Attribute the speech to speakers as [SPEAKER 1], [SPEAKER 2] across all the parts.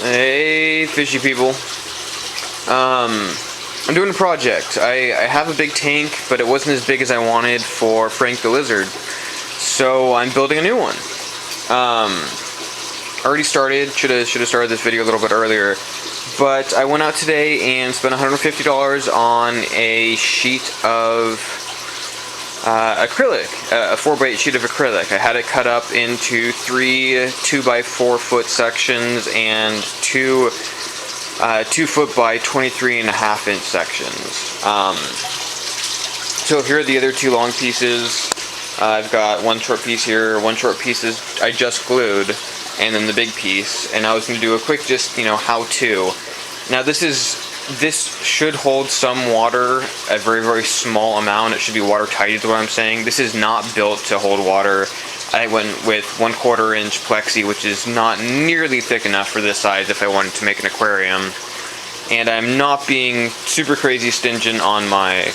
[SPEAKER 1] Hey, fishy people. I'm doing a project. I have a big tank, but it wasn't as big as I wanted for Frank the Lizard. So I'm building a new one. Already started. Should have started this video a little bit earlier. But I went out today and spent $150 on a sheet of acrylic, a 4x8 sheet of acrylic. I had it cut up into 3 2x4 foot sections and 2 2-foot by 23.5 inch sections. So here are the other 2 long pieces. I've got 1 short piece here, 1 short piece is I just glued, and then the big piece. And I was going to do a quick how-to. Now this should hold some water, a very, very small amount. It should be watertight is what I'm saying. This is not built to hold water. I went with 1/4 inch plexi, which is not nearly thick enough for this size if I wanted to make an aquarium. And I'm not being super crazy stingent on my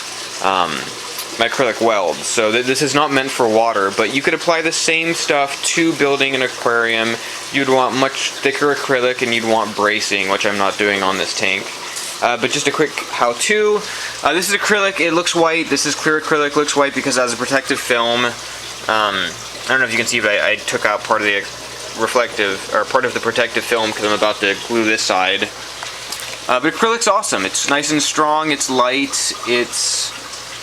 [SPEAKER 1] my acrylic weld. So this is not meant for water, but you could apply the same stuff to building an aquarium. You'd want much thicker acrylic and you'd want bracing, which I'm not doing on this tank. But just a quick how-to. This is acrylic, it looks white. This is clear acrylic, looks white because it has a protective film. I don't know if you can see, but I took out part of the reflective, or part of the protective film because I'm about to glue this side. But acrylic's awesome. It's nice and strong, it's light, it's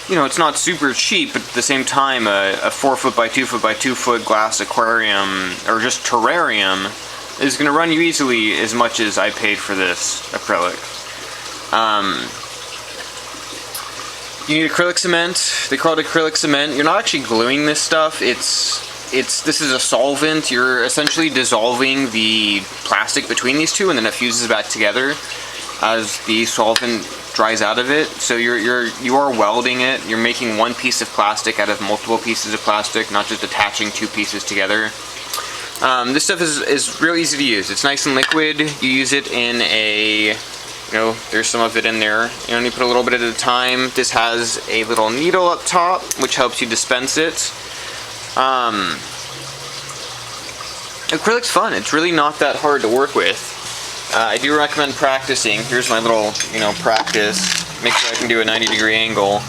[SPEAKER 1] not super cheap, but at the same time, a 4-foot by 2-foot by 2-foot glass aquarium, or just terrarium, is going to run you easily as much as I paid for this acrylic. You need acrylic cement. They call it acrylic cement. You're not actually gluing this stuff. This is a solvent. You're essentially dissolving the plastic between these two, and then it fuses back together as the solvent dries out of it. So you are welding it. You're making one piece of plastic out of multiple pieces of plastic, not just attaching 2 pieces together. This stuff is real easy to use. It's nice and liquid. You use it in a, there's some of it in there. You only put a little bit at a time. This has a little needle up top, which helps you dispense it. Acrylic's fun. It's really not that hard to work with. I do recommend practicing. Here's my little, practice. Make sure I can do a 90-degree angle.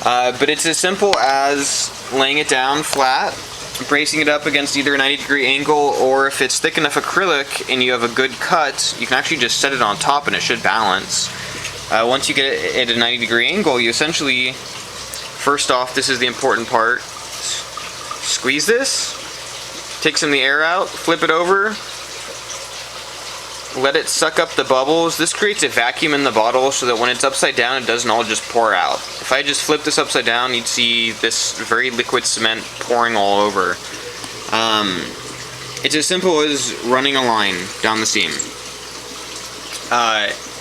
[SPEAKER 1] But it's as simple as laying it down flat, bracing it up against either a 90-degree angle, or if it's thick enough acrylic and you have a good cut, you can actually just set it on top and it should balance. Once you get it at a 90-degree angle, you essentially, first off, this is the important part, squeeze this, take some of the air out, flip it over, let it suck up the bubbles. This creates a vacuum in the bottle so that when it's upside down, it doesn't all just pour out. If I just flip this upside down, you'd see this very liquid cement pouring all over. It's as simple as running a line down the seam.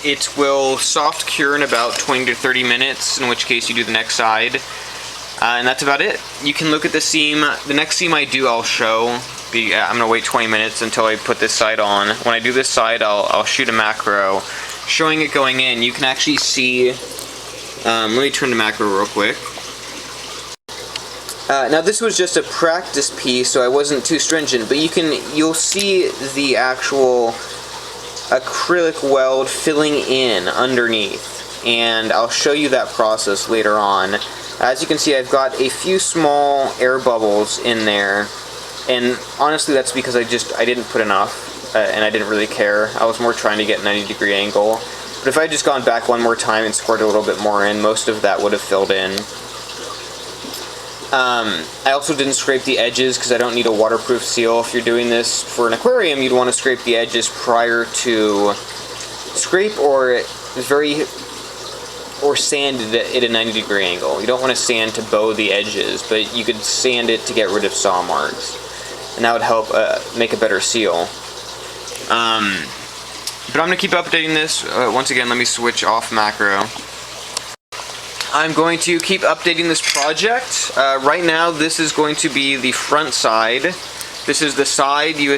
[SPEAKER 1] It will soft cure in about 20 to 30 minutes, in which case you do the next side. And that's about it. You can look at the seam. The next seam I do, I'll show. I'm going to wait 20 minutes until I put this side on. When I do this side, I'll shoot a macro showing it going in. You can actually see, let me turn the macro real quick. Now this was just a practice piece, so I wasn't too stringent, but you'll see the actual acrylic weld filling in underneath, and I'll show you that process later on. As you can see, I've got a few small air bubbles in there. And honestly, that's because I didn't put enough, and I didn't really care. I was more trying to get a 90-degree angle. But if I had just gone back one more time and squirted a little bit more in, most of that would have filled in. I also didn't scrape the edges because I don't need a waterproof seal. If you're doing this for an aquarium, you'd want to scrape the edges prior to scrape or sand it at a 90-degree angle. You don't want to sand to bow the edges, but you could sand it to get rid of saw marks. And that would help make a better seal. But I'm going to keep updating this. Once again, let me switch off macro. I'm going to keep updating this project. Right now, this is going to be the front side. This is the side. You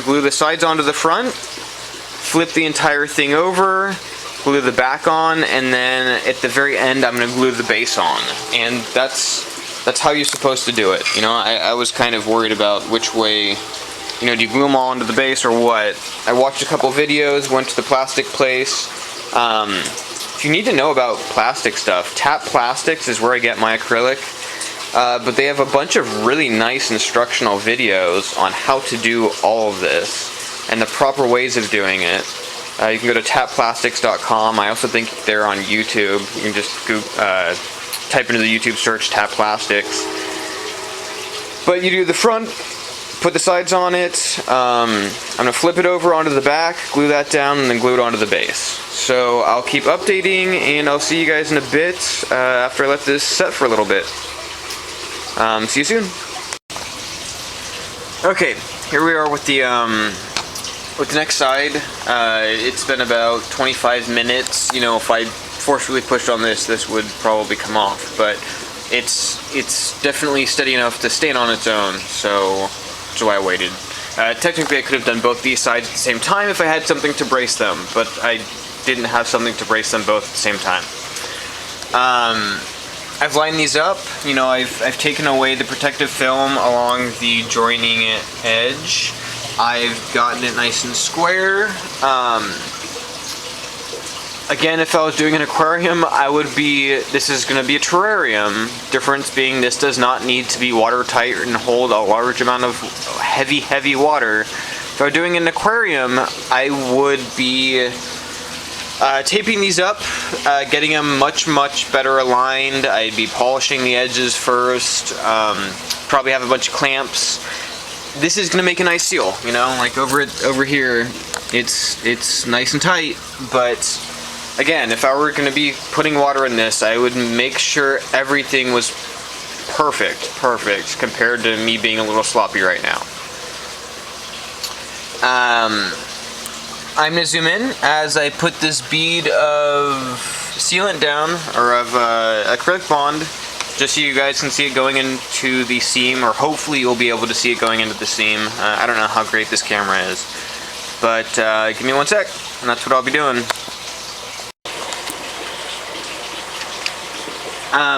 [SPEAKER 1] glue the sides onto the front, flip the entire thing over, glue the back on, and then at the very end I'm going to glue the base on. And that's how you're supposed to do it. I was kind of worried about which way you know, do you glue them all onto the base or what? I watched a couple videos, went to the plastic place. If you need to know about plastic stuff, Tap Plastics is where I get my acrylic. But they have a bunch of really nice instructional videos on how to do all of this and the proper ways of doing it. You can go to tapplastics.com. I also think they're on YouTube. You can just type into the YouTube search Tap Plastics. But you do the front, put the sides on it. I'm going to flip it over onto the back, glue that down, and then glue it onto the base. So I'll keep updating, and I'll see you guys in a bit after I let this set for a little bit. See you soon. Okay, here we are with the next side. It's been about 25 minutes. You know, if I forcefully pushed on this, this would probably come off. But it's definitely steady enough to stand on its own. So that's why I waited. Technically, I could have done both these sides at the same time if I had something to brace them, but I didn't have something to brace them both at the same time. I've lined these up. You know, I've taken away the protective film along the joining edge. I've gotten it nice and square. Again, if I was doing an aquarium, this is going to be a terrarium. Difference being, this does not need to be watertight and hold a large amount of heavy water. If I were doing an aquarium, I would be taping these up, getting them much better aligned. I'd be polishing the edges first, probably have a bunch of clamps. This is going to make a nice seal, you know, like over here, it's nice and tight, but again, if I were going to be putting water in this, I would make sure everything was perfect compared to me being a little sloppy right now. I'm going to zoom in as I put this bead of sealant down, or of acrylic bond, just so you guys can see it going into the seam, or hopefully you'll be able to see it going into the seam. I don't know how great this camera is, but give me one sec, and that's what I'll be doing.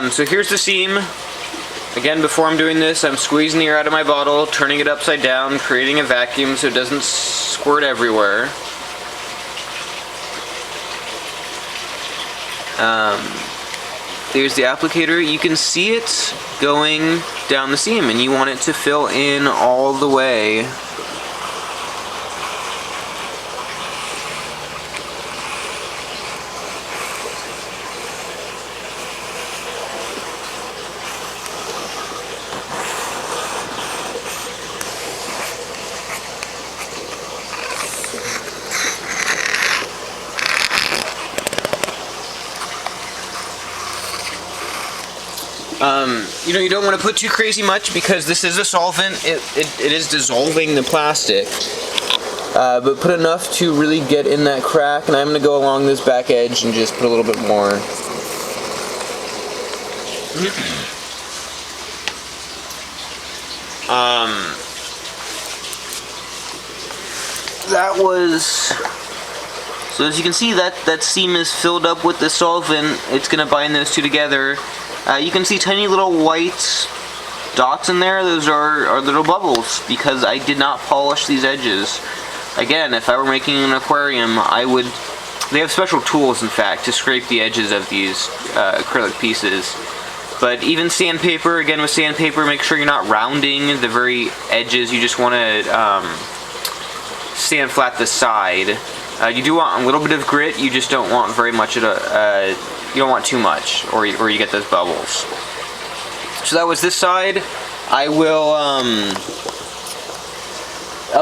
[SPEAKER 1] So here's the seam. Again, before I'm doing this, I'm squeezing the air out of my bottle, turning it upside down, creating a vacuum so it doesn't squirt everywhere. There's the applicator. You can see it going down the seam, and you want it to fill in all the way. You know, you don't want to put too crazy much because this is a solvent. It is dissolving the plastic. But put enough to really get in that crack, and I'm going to go along this back edge and just put a little bit more. So as you can see, that seam is filled up with the solvent. It's going to bind those two together. You can see tiny little white dots in there. Those are little bubbles because I did not polish these edges. Again, if I were making an aquarium, they have special tools, in fact, to scrape the edges of these acrylic pieces. But even sandpaper, again with sandpaper, make sure you're not rounding the very edges. You just want to sand flat the side. You do want a little bit of grit. You just don't want very much you don't want too much, or you get those bubbles. So that was this side. I'll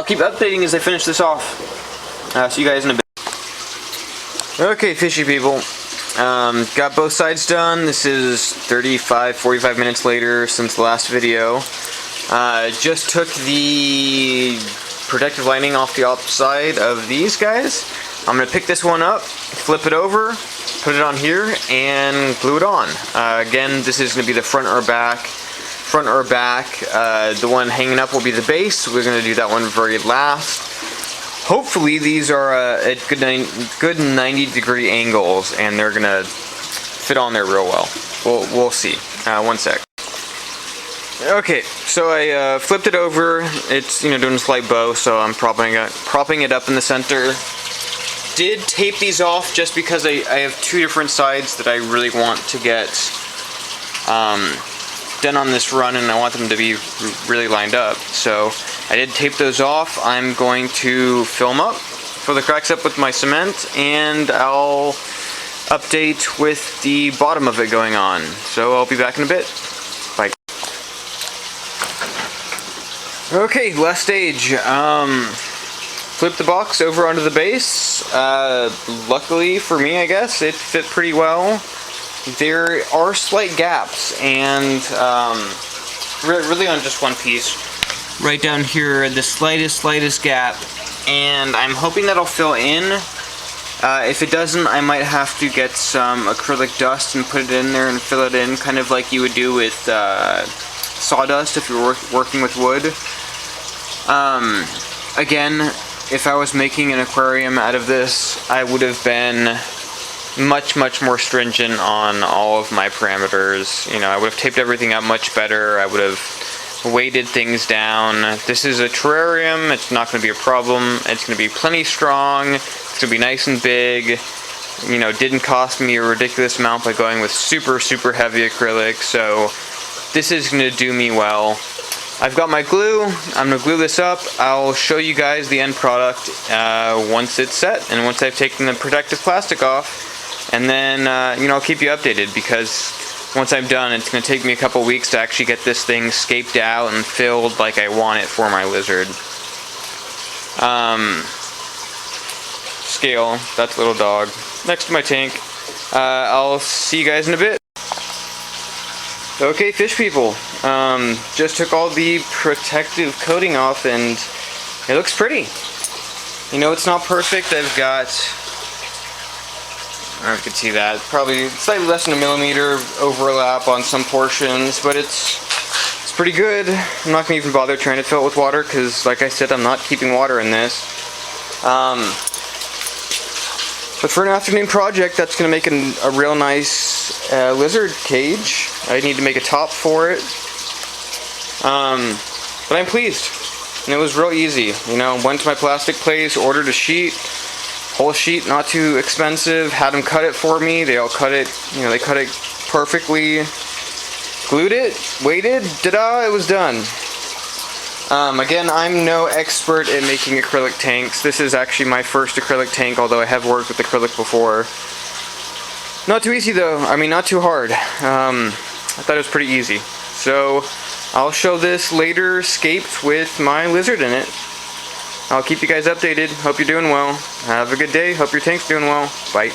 [SPEAKER 1] keep updating as I finish this off. See you guys in a bit. Okay, fishy people. Got both sides done. This is 45 minutes later since the last video. Just took the protective lining off the outside of these guys. I'm going to pick this one up, flip it over, put it on here, and glue it on. Again, this is going to be the front or back. The one hanging up will be the base. We're going to do that one very last. Hopefully these are at good 90-degree angles, and they're going to fit on there real well. We'll see. One sec. Okay, so I flipped it over. It's, you know, doing a slight bow, so I'm propping it up in the center. Did tape these off just because I have two different sides that I really want to get done on this run, and I want them to be really lined up. So I did tape those off. I'm going to fill them up, fill the cracks up with my cement, and I'll update with the bottom of it going on. So I'll be back in a bit. Bye. Okay, last stage. Flip the box over onto the base. Luckily for me, I guess, it fit pretty well. There are slight gaps, and really on just one piece. Right down here, the slightest gap, and I'm hoping that'll fill in. If it doesn't, I might have to get some acrylic dust and put it in there and fill it in, kind of like you would do with sawdust if you were working with wood. Again, if I was making an aquarium out of this, I would have been much more stringent on all of my parameters. You know, I would have taped everything up much better. I would have weighted things down. This is a terrarium. It's not going to be a problem. It's going to be plenty strong. It's going to be nice and big. You know, it didn't cost me a ridiculous amount by going with super heavy acrylic, so this is going to do me well. I've got my glue. I'm going to glue this up. I'll show you guys the end product once it's set and once I've taken the protective plastic off. And then, you know, I'll keep you updated, because once I'm done, it's going to take me a couple weeks to actually get this thing scaped out and filled like I want it for my lizard. Scale, that's little dog, next to my tank. I'll see you guys in a bit. Okay, fish people, just took all the protective coating off and it looks pretty. You know, it's not perfect. I've got, I don't know if you can see that, probably slightly less than a millimeter overlap on some portions, but it's pretty good. I'm not going to even bother trying to fill it with water, because like I said, I'm not keeping water in this. But for an afternoon project, that's going to make a real nice lizard cage. I need to make a top for it. But I'm pleased. And it was real easy. You know, went to my plastic place, ordered a sheet, whole sheet, not too expensive, had them cut it for me. They all cut it, you know, they cut it perfectly. Glued it, waited, ta-da, it was done. Again, I'm no expert at making acrylic tanks. This is actually my first acrylic tank, although I have worked with acrylic before. Not too easy though, I mean not too hard. I thought it was pretty easy. So, I'll show this later scaped with my lizard in it. I'll keep you guys updated. Hope you're doing well. Have a good day. Hope your tank's doing well. Bye.